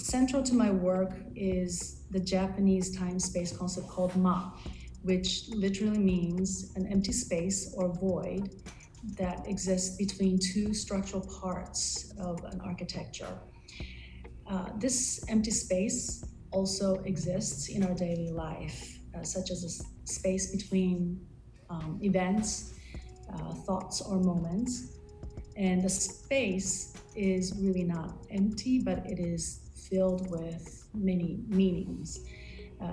Central to my work is the Japanese time-space concept called ma, which literally means an empty space or void that exists between two structural parts of an architecture. This empty space also exists in our daily life, such as a space between events, thoughts, or moments. And the space is really not empty, but it is filled with many meanings,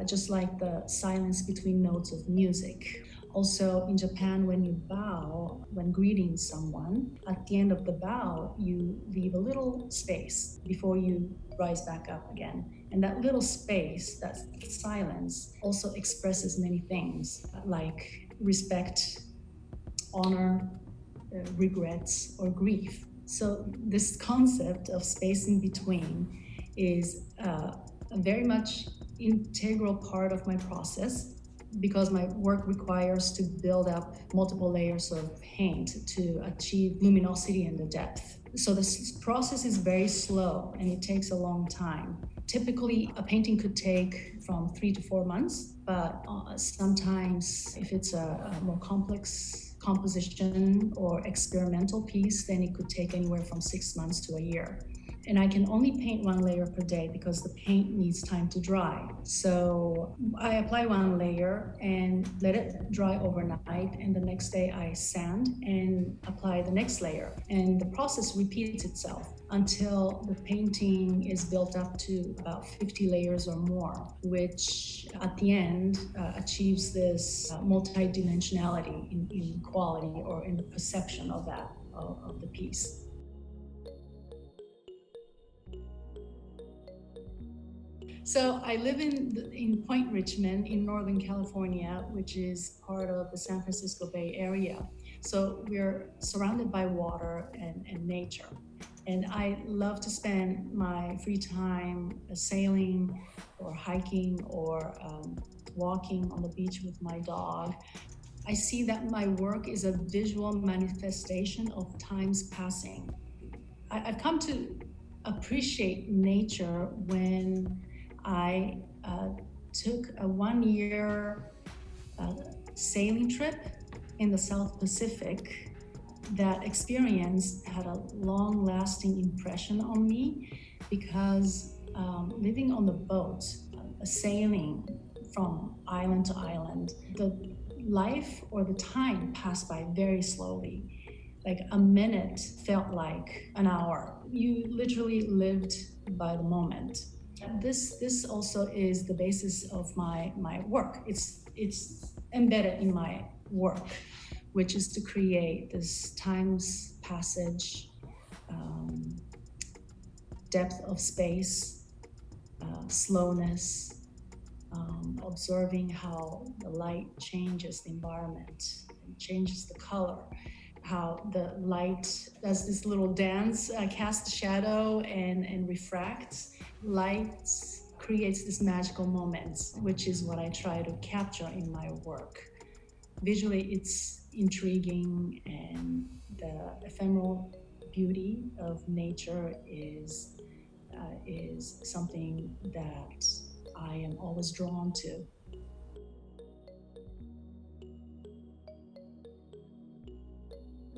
just like the silence between notes of music. Also, in Japan, when you bow, when greeting someone, at the end of the bow, you leave a little space before you rise back up again. And that little space, that silence, also expresses many things like respect, honor, regrets, or grief. So this concept of space in between is a very much integral part of my process, because my work requires to build up multiple layers of paint to achieve luminosity and the depth. So this process is very slow and it takes a long time. Typically, a painting could take from 3 to 4 months, but sometimes if it's a more complex composition or experimental piece, then it could take anywhere from 6 months to a year. And I can only paint 1 layer per day because the paint needs time to dry. So I apply 1 layer and let it dry overnight, and the next day I sand and apply the next layer. And the process repeats itself until the painting is built up to about 50 layers or more, which at the end achieves this multidimensionality in quality or in the perception of the piece. So I live in Point Richmond in Northern California, which is part of the San Francisco Bay Area. So we're surrounded by water and nature. And I love to spend my free time sailing or hiking or walking on the beach with my dog. I see that my work is a visual manifestation of time's passing. I've come to appreciate nature when I took a 1-year sailing trip in the South Pacific. That experience had a long-lasting impression on me because living on the boat, sailing from island to island, the life or the time passed by very slowly. Like a minute felt like an hour. You literally lived by the moment. This also is the basis of my work. It's embedded in my work, which is to create this time's passage, depth of space, slowness, observing how the light changes the environment and changes the color, how the light does this little dance, casts a shadow and refracts. Light creates this magical moments, which is what I try to capture in my work. Visually, it's intriguing, and the ephemeral beauty of nature is something that I am always drawn to.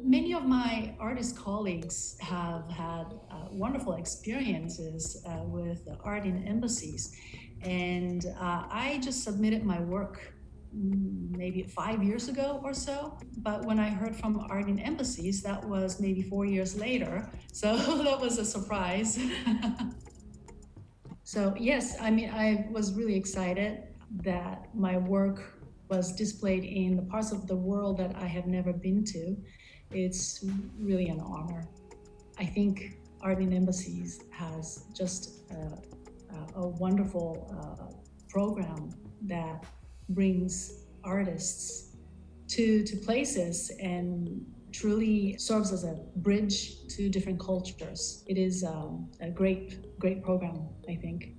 Many of my artist colleagues have had wonderful experiences with art in Embassies, and I just submitted my work maybe 5 years ago or so. But when I heard from Art in Embassies, that was maybe 4 years later. So that was a surprise. So yes, I mean, I was really excited that my work was displayed in the parts of the world that I have never been to. It's really an honor. I think Art in Embassies has just a wonderful program that brings artists to places and truly serves as a bridge to different cultures. It is a great program, I think.